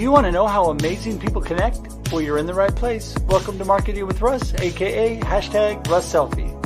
you want to know how amazing people connect? Well, you're in the right place. Welcome to Marketing with Russ, aka #RussSelfie.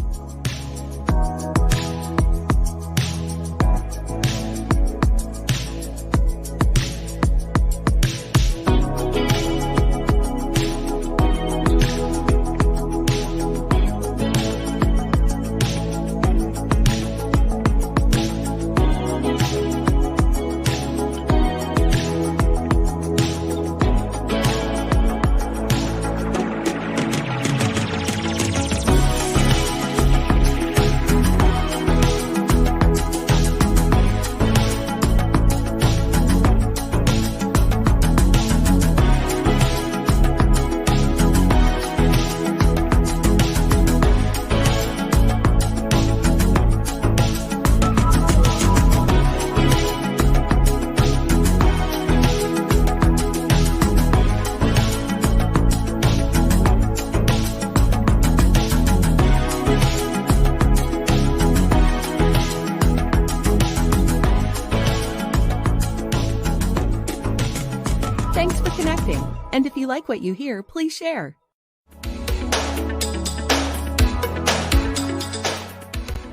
Thanks for connecting. And if you like what you hear, please share.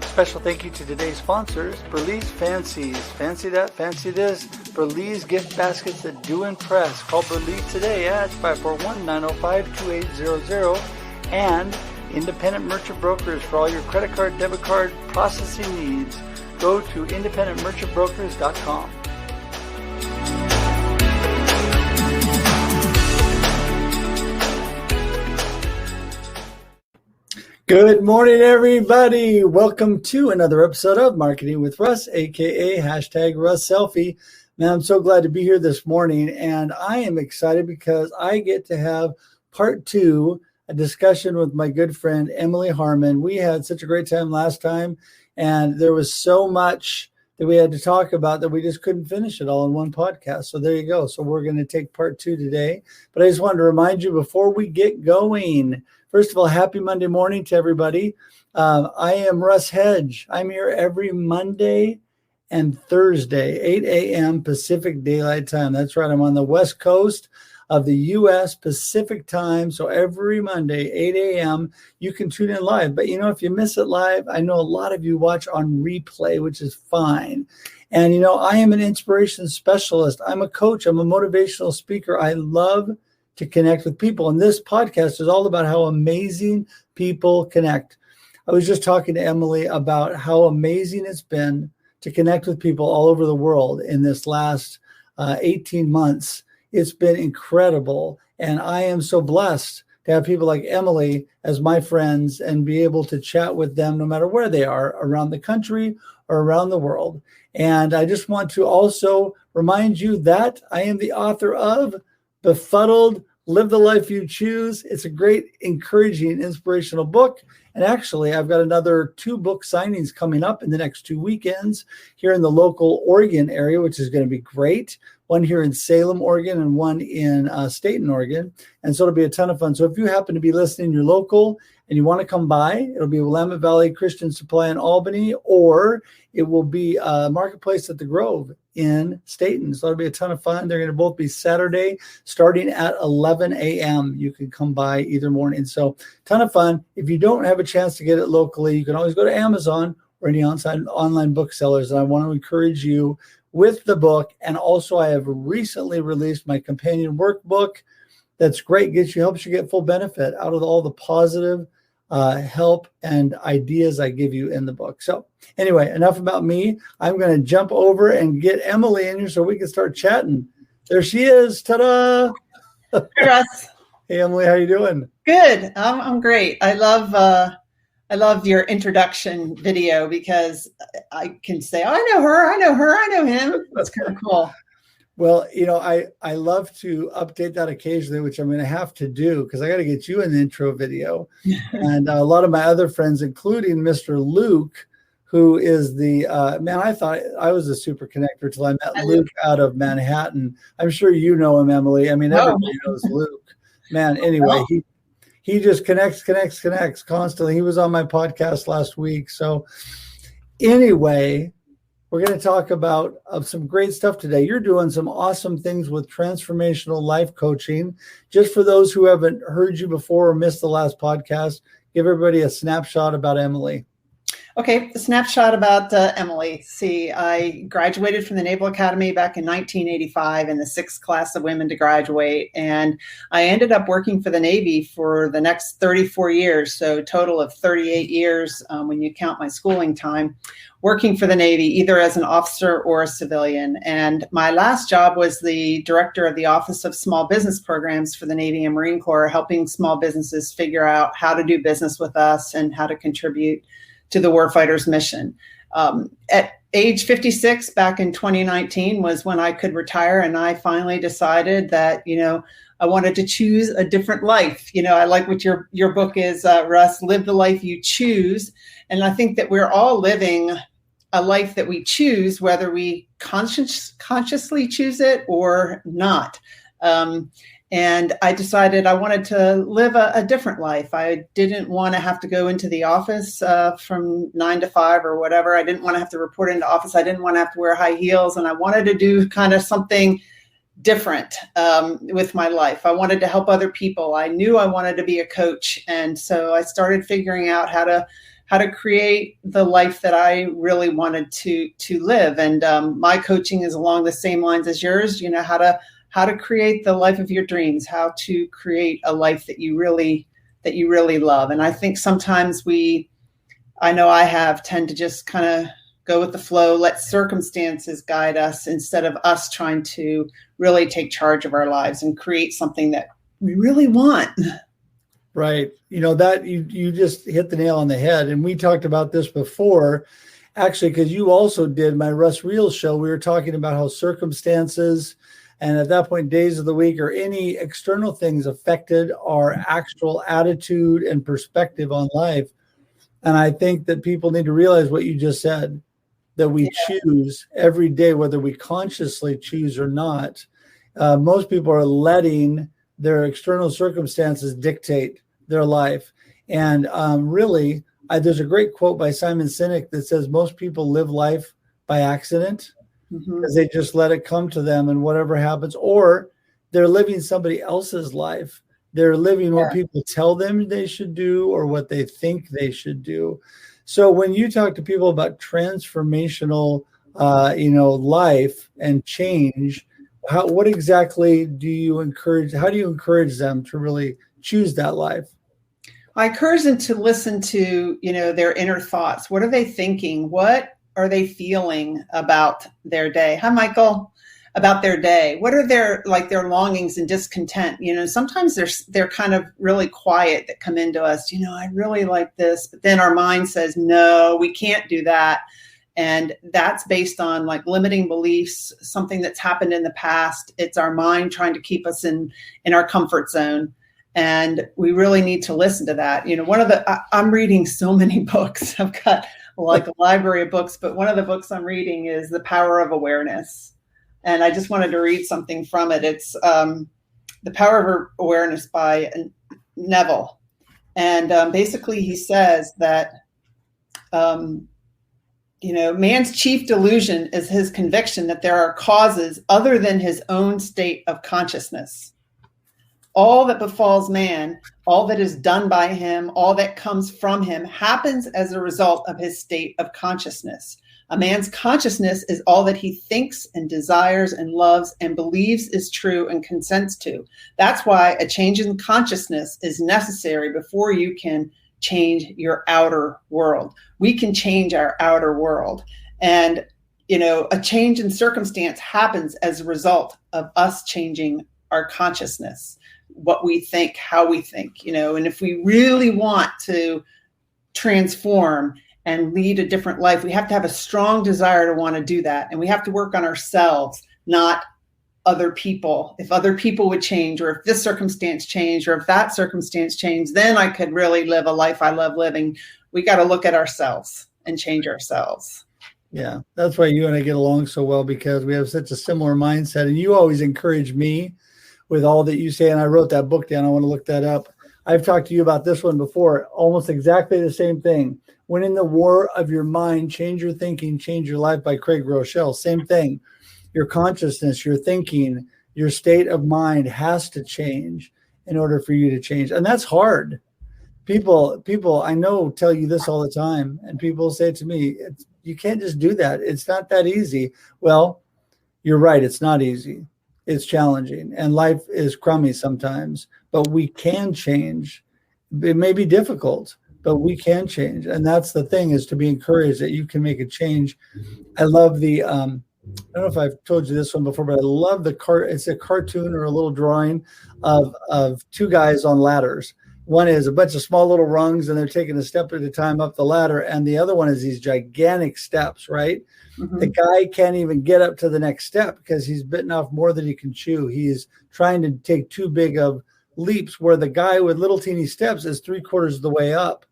Special thank you to today's sponsors, Burlee's Fancies. Fancy that, fancy this. Burlee's gift baskets that do impress. Call Burlee today at 541-905-2800. And Independent Merchant Brokers for all your credit card, debit card processing needs. Go to independentmerchantbrokers.com. Good morning, everybody. Welcome to another episode of Marketing with Russ, aka #RussSelfie. Man, I'm so glad to be here this morning, and I am excited because I get to have part two, a discussion with my good friend Emily Harman. We had such a great time last time, and there was so much that we had to talk about that we just couldn't finish it all in one podcast. So there you go. So we're going to take part two today. But I just wanted to remind you before we get going, first of all, happy Monday morning to everybody. I am Russ Hedge. I'm here every Monday and Thursday, 8 a.m. Pacific Daylight Time. That's right. I'm on the West Coast of the U.S. Pacific Time. So every Monday, 8 a.m., you can tune in live. But, if you miss it live, I know a lot of you watch on replay, which is fine. And, I am an inspiration specialist. I'm a coach. I'm a motivational speaker. I love to connect with people. And this podcast is all about how amazing people connect. I was just talking to Emily about how amazing it's been to connect with people all over the world in this last 18 months. It's been incredible. And I am so blessed to have people like Emily as my friends and be able to chat with them no matter where they are around the country or around the world. And I just want to also remind you that I am the author of Befuddled, Live the Life You Choose. It's a great, encouraging, inspirational book. And actually, I've got another 2 book signings coming up in the next 2 weekends here in the local Oregon area, which is going to be great. One here in Salem, Oregon, and one in Staten, Oregon. And so it'll be a ton of fun. So if you happen to be listening, you're local, and you want to come by, it'll be Willamette Valley Christian Supply in Albany, or it will be Marketplace at the Grove in Staten. So it'll be a ton of fun. They're going to both be Saturday starting at 11 a.m. You can come by either morning. So ton of fun. If you don't have a chance to get it locally, you can always go to Amazon or any online booksellers. And I want to encourage you with the book. And also I have recently released my companion workbook. That's great. Helps you get full benefit out of all the positive help and ideas I give you in the book. So anyway, enough about me. I'm going to jump over and get Emily in here so we can start chatting. There she is. Ta-da! Hey, Russ. Hey, Emily, how you doing? Good. I'm great. I love your introduction video because I can say, oh, I know her, I know him. That's kind of cool. Well, I love to update that occasionally, which I'm going to have to do because I got to get you an intro video. And a lot of my other friends, including Mr. Luke, who is the man. I thought I was a super connector till I met Luke out of Manhattan. I'm sure you know him, Emily. I mean, everybody knows Luke. Man, anyway, he just connects constantly. He was on my podcast last week. So anyway, We're going to talk about some great stuff today. You're doing some awesome things with transformational life coaching. Just for those who haven't heard you before or missed the last podcast, give everybody a snapshot about Emily. Okay, a snapshot about Emily. See, I graduated from the Naval Academy back in 1985 in the 6th class of women to graduate. And I ended up working for the Navy for the next 34 years. So a total of 38 years when you count my schooling time, working for the Navy, either as an officer or a civilian. And my last job was the director of the Office of Small Business Programs for the Navy and Marine Corps, helping small businesses figure out how to do business with us and how to contribute to the warfighter's mission. At age 56, back in 2019, was when I could retire. And I finally decided that, I wanted to choose a different life. I like what your book is, Russ, Live the Life You Choose. And I think that we're all living a life that we choose, whether we consciously choose it or not. And I decided I wanted to live a different life. I didn't want to have to go into the office from 9 to 5 or whatever. I didn't want to have to report into office. I didn't want to have to wear high heels. And I wanted to do kind of something different with my life. I wanted to help other people. I knew I wanted to be a coach. And so I started figuring out how to create the life that I really wanted to live. And my coaching is along the same lines as yours, how to create the life of your dreams, how to create a life that you really love. And I think sometimes I tend to just kind of go with the flow, let circumstances guide us instead of us trying to really take charge of our lives and create something that we really want. Right. That you just hit the nail on the head. And we talked about this before, actually, because you also did my Russ Reels show. We were talking about how circumstances and at that point, days of the week or any external things affected our actual attitude and perspective on life. And I think that people need to realize what you just said, that we choose every day, whether we consciously choose or not. Most people are letting their external circumstances dictate their life. And really, there's a great quote by Simon Sinek that says most people live life by accident. Because they just let it come to them and whatever happens, or they're living somebody else's life. They're living what people tell them they should do or what they think they should do. So when you talk to people about transformational, life and change, what exactly do you encourage? How do you encourage them to really choose that life? I encourage them to listen to, their inner thoughts. What are they thinking? What are they feeling about their day? Hi, Michael. About their day. What are their longings and discontent? Sometimes they're kind of really quiet that come into us. I really like this, but then our mind says, no, we can't do that. And that's based on limiting beliefs, something that's happened in the past. It's our mind trying to keep us in our comfort zone. And we really need to listen to that. I'm reading so many books. I've got a library of books, but one of the books I'm reading is The Power of Awareness. And I just wanted to read something from it. It's The Power of Awareness by Neville. And basically he says that, man's chief delusion is his conviction that there are causes other than his own state of consciousness. All that befalls man, all that is done by him, all that comes from him happens as a result of his state of consciousness. A man's consciousness is all that he thinks and desires and loves and believes is true and consents to. That's why a change in consciousness is necessary before you can change your outer world. We can change our outer world. And, a change in circumstance happens as a result of us changing our consciousness, what we think, how we think, and if we really want to transform and lead a different life, we have to have a strong desire to want to do that. And we have to work on ourselves, not other people. If other people would change, or if this circumstance changed, or if that circumstance changed, then I could really live a life I love living. We got to look at ourselves and change ourselves. Yeah, that's why you and I get along so well, because we have such a similar mindset. And you always encourage me with all that you say. And I wrote that book down. I want to look that up. I've talked to you about this one before, almost exactly the same thing. Winning the War of Your Mind, Change Your Thinking, Change Your Life by Craig Rochelle. Same thing. Your consciousness, your thinking, your state of mind has to change in order for you to change. And that's hard. People I know tell you this all the time. And people say to me, you can't just do that. It's not that easy. Well, you're right. It's not easy. It's challenging. And life is crummy sometimes, but we can change. It may be difficult, but we can change. And that's the thing, is to be encouraged that you can make a change. I love the, I don't know if I've told you this one before, but I love it's a cartoon or a little drawing of two guys on ladders. One is a bunch of small little rungs and they're taking a step at a time up the ladder. And the other one is these gigantic steps, right? Mm-hmm. The guy can't even get up to the next step because he's bitten off more than he can chew. He's trying to take too big of leaps, where the guy with little teeny steps is 3/4 of the way up.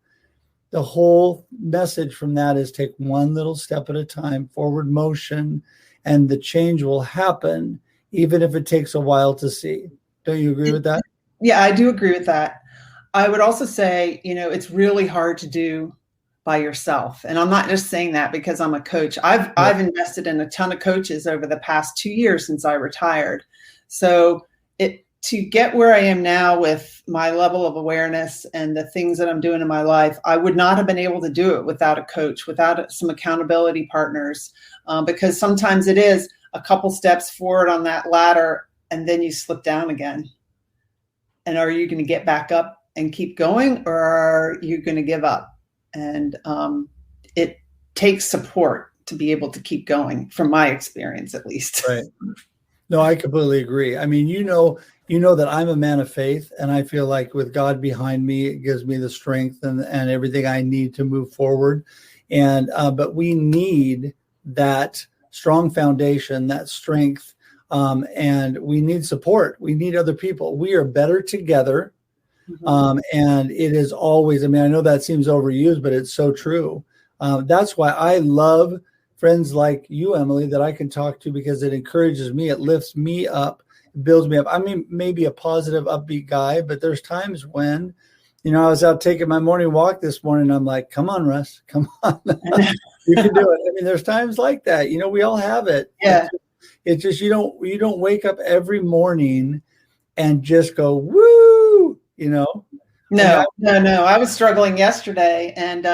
The whole message from that is take one little step at a time, forward motion, and the change will happen, even if it takes a while to see. Don't you agree with that? Yeah, I do agree with that. I would also say, it's really hard to do by yourself. And I'm not just saying that because I'm a coach. I've invested in a ton of coaches over the past 2 years since I retired. So to get where I am now with my level of awareness and the things that I'm doing in my life, I would not have been able to do it without a coach, without some accountability partners, because sometimes it is a couple steps forward on that ladder and then you slip down again. And are you going to get back up and keep going, or are you going to give up? And it takes support to be able to keep going, from my experience, at least. Right. No, I completely agree. I mean, you know that I'm a man of faith, and I feel like with God behind me, it gives me the strength and everything I need to move forward. And but we need that strong foundation, that strength, and we need support. We need other people. We are better together. And it is always, I mean, I know that seems overused, but it's so true. That's why I love friends like you, Emily, that I can talk to, because it encourages me. It lifts me up, it builds me up. I mean, maybe a positive, upbeat guy, but there's times when, I was out taking my morning walk this morning. I'm like, come on, Russ, come on. You can do it. I mean, there's times like that, we all have it. Yeah. It's just, you don't wake up every morning and just go, woo, No. I was struggling yesterday, and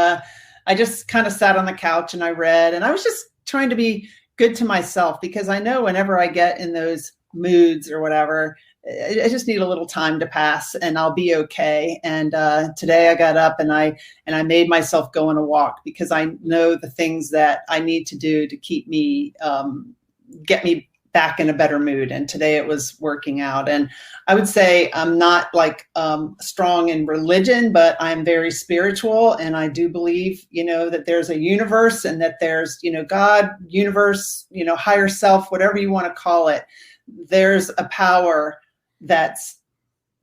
I just kind of sat on the couch and I read, and I was just trying to be good to myself, because I know whenever I get in those moods or whatever, I just need a little time to pass and I'll be okay. And today I got up and I made myself go on a walk, because I know the things that I need to do to keep me, get me back in a better mood. And today it was working out. And I would say I'm not like strong in religion, but I'm very spiritual. And I do believe, that there's a universe, and that there's, God, universe, higher self, whatever you want to call it. There's a power that's,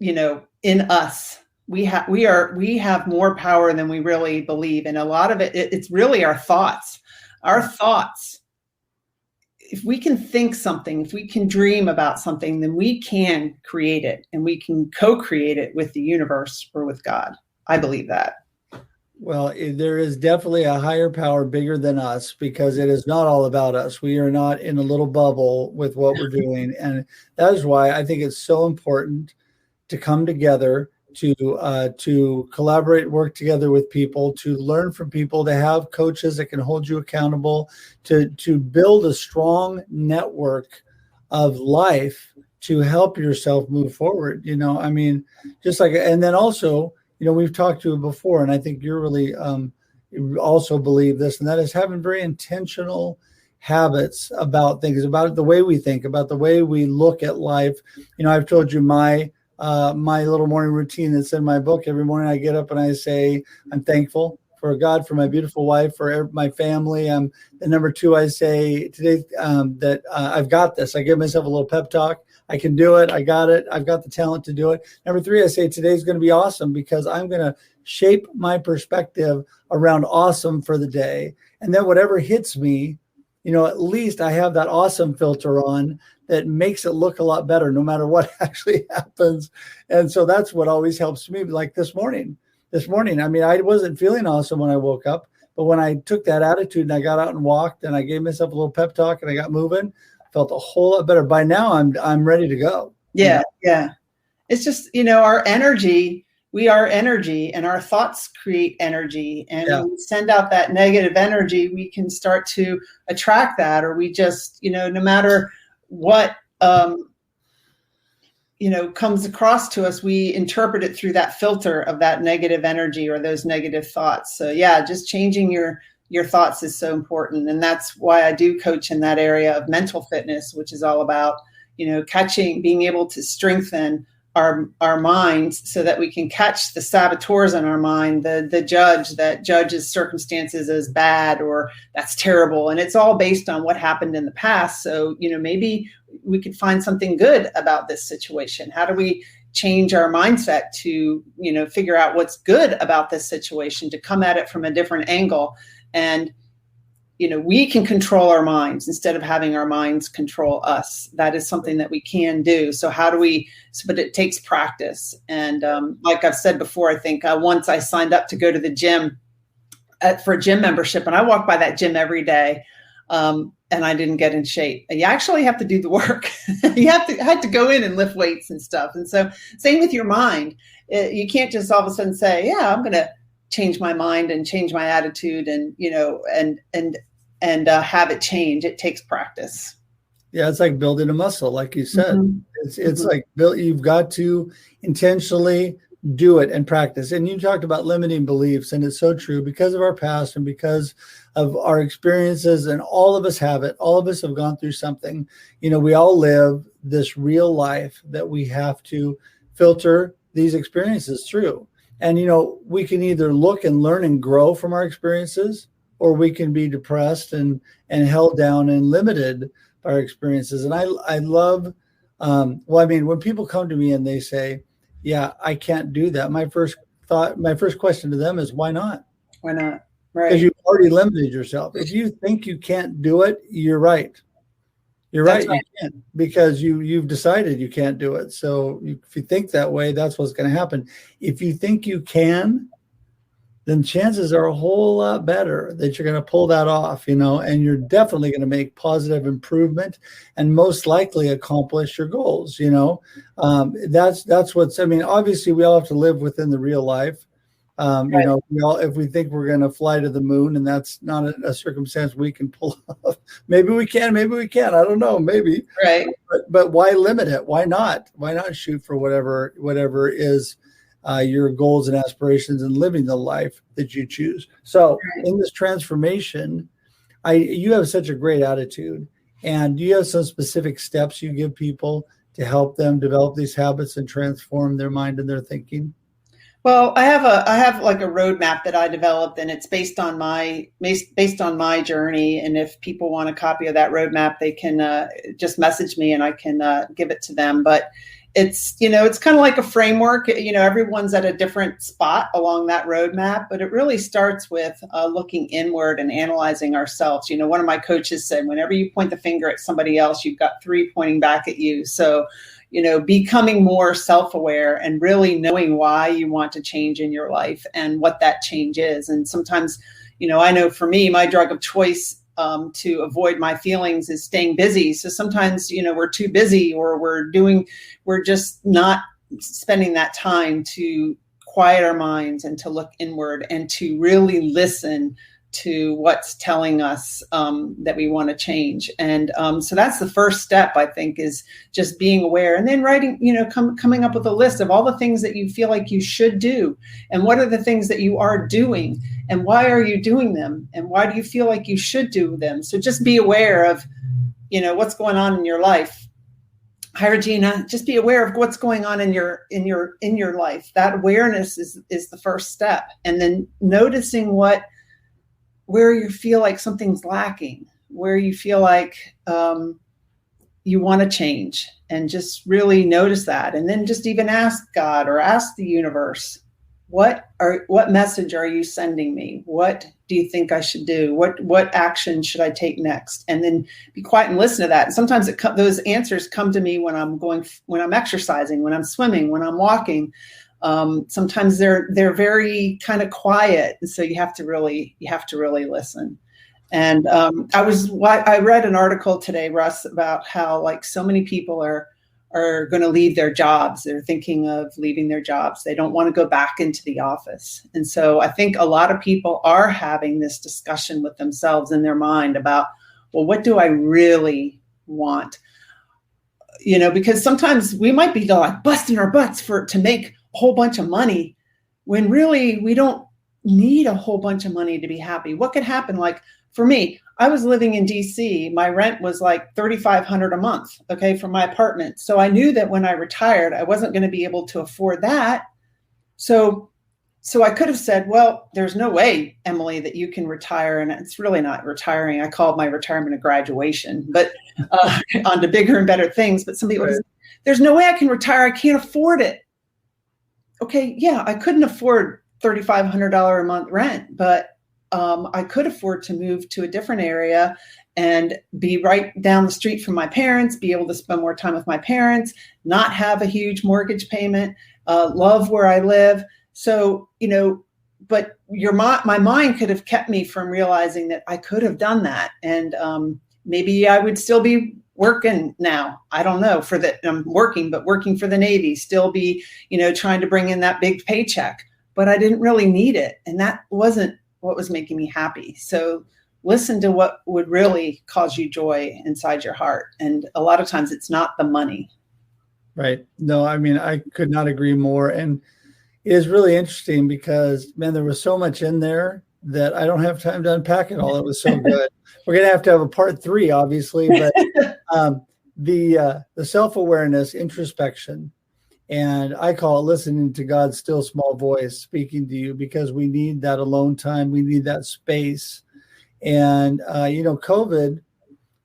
in us. We have more power than we really believe. And a lot of it's really our thoughts. Our thoughts. If we can think something, if we can dream about something, then we can create it, and we can co-create it with the universe or with God. I believe that. Well, there is definitely a higher power bigger than us, because it is not all about us. We are not in a little bubble with what we're doing. And that is why I think it's so important to come together, to collaborate, work together with people, to learn from people, to have coaches that can hold you accountable, to build a strong network of life to help yourself move forward. I mean, just like, and then also, we've talked to you before, and I think you're really you also believe this, and that is having very intentional habits about things, about the way we think, about the way we look at life. I've told you my little morning routine that's in my book. Every morning I get up and I say, I'm thankful for God, for my beautiful wife, for my family. And number two, I say today that I've got this. I give myself a little pep talk. I can do it. I got it. I've got the talent to do it. Number three, I say today's going to be awesome, because I'm going to shape my perspective around awesome for the day. And then whatever hits me, at least I have that awesome filter on that makes it look a lot better no matter what actually happens. And so that's what always helps me. Like this morning, I mean, I wasn't feeling awesome when I woke up, but when I took that attitude and I got out and walked and I gave myself a little pep talk and I got moving, I felt a whole lot better. By now I'm ready to go. Yeah. Yeah. It's just, our energy, we are energy, and our thoughts create energy. And when we send out that negative energy, we can start to attract that, or we just, no matter what, comes across to us, we interpret it through that filter of that negative energy or those negative thoughts. So just changing your thoughts is so important. And that's why I do coach in that area of mental fitness, which is all about, being able to strengthen our minds so that we can catch the saboteurs in our mind, the judge that judges circumstances as bad or that's terrible. And it's all based on what happened in the past. So, maybe we could find something good about this situation. How do we change our mindset to, figure out what's good about this situation, to come at it from a different angle? And we can control our minds instead of having our minds control us. That is something that we can do. So but it takes practice. And like I've said before, I think once I signed up to go to the gym for a gym membership, and I walk by that gym every day, and I didn't get in shape. You actually have to do the work. You had to go in and lift weights and stuff. And so same with your mind. You can't just all of a sudden say, I'm going to change my mind and change my attitude and, and have it change. It takes practice. Yeah. It's like building a muscle, like you said. Mm-hmm. It's like you've got to intentionally do it and practice. And you talked about limiting beliefs, and it's so true because of our past and because of our experiences, and all of us have it. All of us have gone through something. We all live this real life that we have to filter these experiences through. And, we can either look and learn and grow from our experiences, or we can be depressed and held down and limited by our experiences. And I love, when people come to me and they say, I can't do that, my first question to them is, why not? Why not? Right. Because you've already limited yourself. If you think you can't do it, you're right. You're right. You can't, because you've decided you can't do it. So if you think that way, that's what's going to happen. If you think you can, then chances are a whole lot better that you're going to pull that off, and you're definitely going to make positive improvement and most likely accomplish your goals. That's what's, obviously we all have to live within the real life. Right. If we think we're going to fly to the moon and that's not a circumstance we can pull off, maybe we can, maybe we can't. I don't know, maybe. Right. But why limit it? Why not? Why not shoot for whatever is your goals and aspirations and living the life that you choose? So in this transformation, you have such a great attitude. And do you have some specific steps you give people to help them develop these habits and transform their mind and their thinking? Well, I have like a roadmap that I developed, and it's based on my journey. And if people want a copy of that roadmap, they can just message me and I can give it to them. But it's, it's kind of like a framework. Everyone's at a different spot along that roadmap, but it really starts with looking inward and analyzing ourselves. One of my coaches said, whenever you point the finger at somebody else, you've got three pointing back at you. So becoming more self-aware and really knowing why you want to change in your life and what that change is. And sometimes, I know for me, my drug of choice to avoid my feelings is staying busy. So sometimes, we're too busy, or we're just not spending that time to quiet our minds and to look inward and to really listen to what's telling us that we want to change. And so that's the first step, I think, is just being aware, and then writing, coming up with a list of all the things that you feel like you should do, and what are the things that you are doing, and why are you doing them, and why do you feel like you should do them. So just be aware of, what's going on in your life. Hi, Regina. Just be aware of what's going on in your life. That awareness is the first step, and then noticing where you feel like something's lacking, where you feel like you want to change, and just really notice that. And then just even ask God or ask the universe, what message are you sending me? What do you think I should do? What action should I take next? And then be quiet and listen to that. And sometimes those answers come to me when I'm exercising, when I'm swimming, when I'm walking. Sometimes they're very kind of quiet, and so you have to really listen. And I read an article today, Russ, about how like so many people are going to leave their jobs. They're thinking of leaving their jobs. They don't want to go back into the office. And so I think a lot of people are having this discussion with themselves in their mind about, well, what do I really want? Because sometimes we might be like busting our butts to make a whole bunch of money when really we don't need a whole bunch of money to be happy. What could happen? Like for me, I was living in DC. My rent was like $3,500 a month, okay, for my apartment. So I knew that when I retired, I wasn't going to be able to afford that. So I could have said, well, there's no way, Emily, that you can retire. And it's really not retiring. I called my retirement a graduation, but on to bigger and better things. But some people, there's no way I can retire. I can't afford it. Okay, yeah, I couldn't afford $3,500 a month rent, but I could afford to move to a different area and be right down the street from my parents, be able to spend more time with my parents, not have a huge mortgage payment, love where I live. So, but my mind could have kept me from realizing that I could have done that. And maybe I would still be working now. I don't know I'm working for the Navy, still be, trying to bring in that big paycheck, but I didn't really need it. And that wasn't what was making me happy. So listen to what would really cause you joy inside your heart. And a lot of times it's not the money. Right. No, I mean, I could not agree more. And it is really interesting because, man, there was so much in there that I don't have time to unpack it all. It was so good. We're going to have a part 3, obviously, but the self-awareness, introspection, and I call it listening to God's still small voice speaking to you, because we need that alone time. We need that space. And, COVID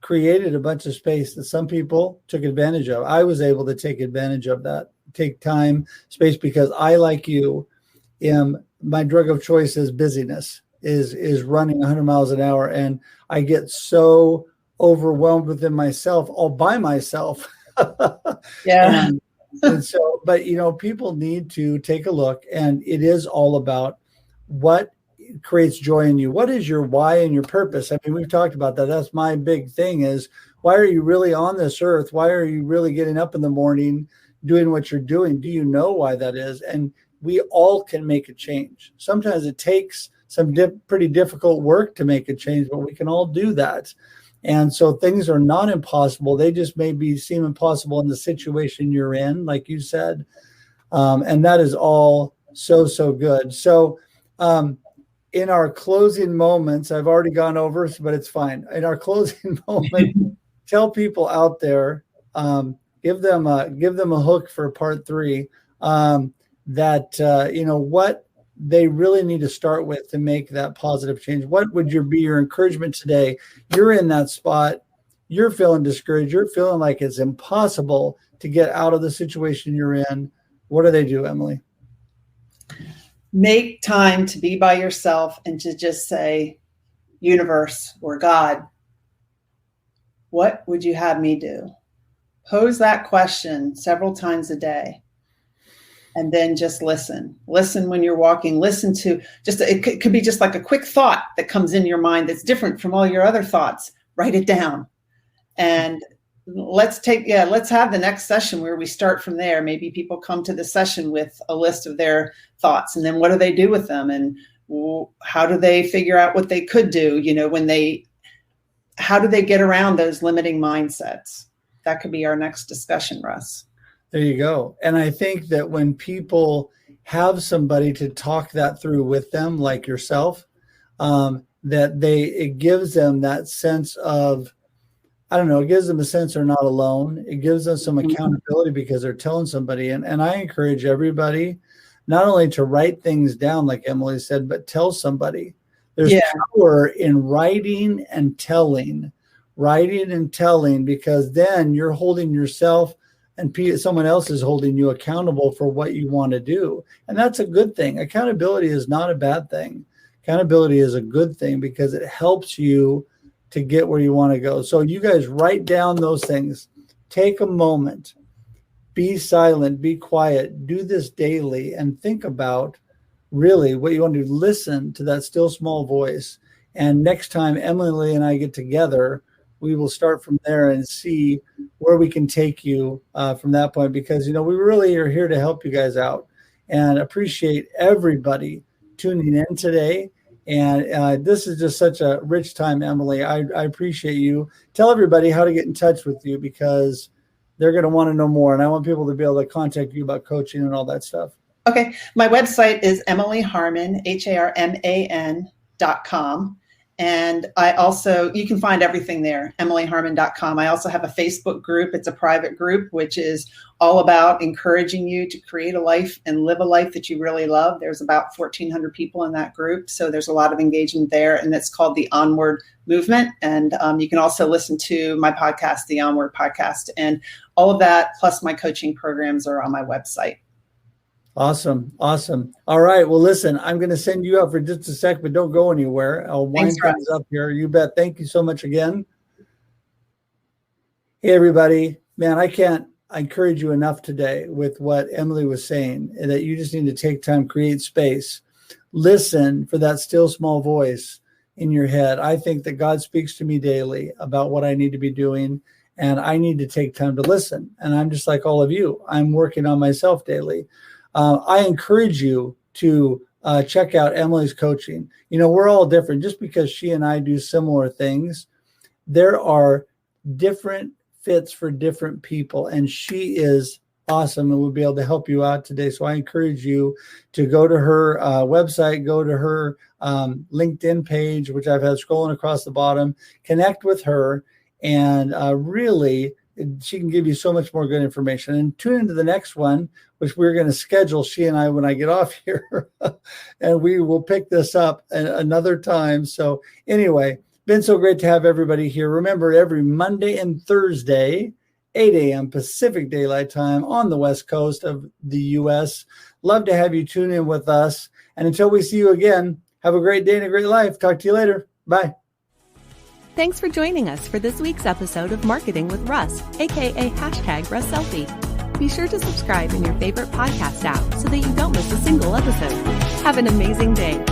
created a bunch of space that some people took advantage of. I was able to take advantage of that, take time, space, because I, like you, my drug of choice is busyness, is running 100 miles an hour. And I get so overwhelmed within myself, all by myself. Yeah. And so, but people need to take a look, and it is all about what creates joy in you. What is your why and your purpose? I mean, we've talked about that. That's my big thing, is why are you really on this earth? Why are you really getting up in the morning doing what you're doing? Do you know why that is? And we all can make a change. Sometimes it takes some pretty difficult work to make a change, but we can all do that. And so things are not impossible. They just seem impossible in the situation you're in, like you said. And that is all so good. So in our closing moments, I've already gone over, but it's fine. In our closing moment, tell people out there, give them a hook for part 3, what they really need to start with to make that positive change. What would be your encouragement today? You're in that spot. You're feeling discouraged. You're feeling like it's impossible to get out of the situation you're in. What do they do, Emily? Make time to be by yourself and to just say, universe or God, what would you have me do? Pose that question several times a day. And then just listen. Listen when you're walking. Listen to it could be just like a quick thought that comes in your mind that's different from all your other thoughts. Write it down. And let's have the next session where we start from there. Maybe people come to the session with a list of their thoughts, and then what do they do with them? And how do they figure out what they could do? How do they get around those limiting mindsets? That could be our next discussion, Russ. There you go. And I think that when people have somebody to talk that through with them, like yourself, it gives them that sense of, it gives them a sense they're not alone. It gives them some accountability because they're telling somebody. And I encourage everybody not only to write things down, like Emily said, but tell somebody. There's power in writing and telling, because then you're holding yourself and someone else is holding you accountable for what you want to do. And that's a good thing. Accountability is not a bad thing. Accountability is a good thing because it helps you to get where you want to go. So you guys write down those things. Take a moment. Be silent. Be quiet. Do this daily and think about really what you want to do. Listen to that still small voice. And next time Emily and I get together, we will start from there and see where we can take you from that point, because, we really are here to help you guys out, and appreciate everybody tuning in today. And this is just such a rich time, Emily. I appreciate you. Tell everybody how to get in touch with you, because they're going to want to know more. And I want people to be able to contact you about coaching and all that stuff. Okay. My website is Emily Harman, HARMAN.com. And you can find everything there, emilyharman.com. I also have a Facebook group. It's a private group, which is all about encouraging you to create a life and live a life that you really love. There's about 1,400 people in that group. So there's a lot of engagement there. And it's called the Onward Movement. And you can also listen to my podcast, the Onward Podcast. And all of that, plus my coaching programs, are on my website. Awesome. All right. Well, listen, I'm going to send you out for just a sec, but don't go anywhere. I'll wind things up here. You bet. Thank you so much again. Hey, everybody. Man, I encourage you enough today with what Emily was saying, that you just need to take time, create space, listen for that still small voice in your head. I think that God speaks to me daily about what I need to be doing, and I need to take time to listen. And I'm just like all of you. I'm working on myself daily. I encourage you to check out Emily's coaching. We're all different. Just because she and I do similar things, there are different fits for different people, and she is awesome and will be able to help you out today. So I encourage you to go to her website, go to her LinkedIn page, which I've had scrolling across the bottom, connect with her, and really, she can give you so much more good information. And tune into the next one, which we're going to schedule, she and I, when I get off here, and we will pick this up another time. So anyway, been so great to have everybody here. Remember, every Monday and Thursday, 8 a.m. Pacific Daylight Time on the West Coast of the U.S. Love to have you tune in with us. And until we see you again, have a great day and a great life. Talk to you later. Bye. Thanks for joining us for this week's episode of Marketing with Russ, aka #RussSelfie. Be sure to subscribe in your favorite podcast app so that you don't miss a single episode. Have an amazing day.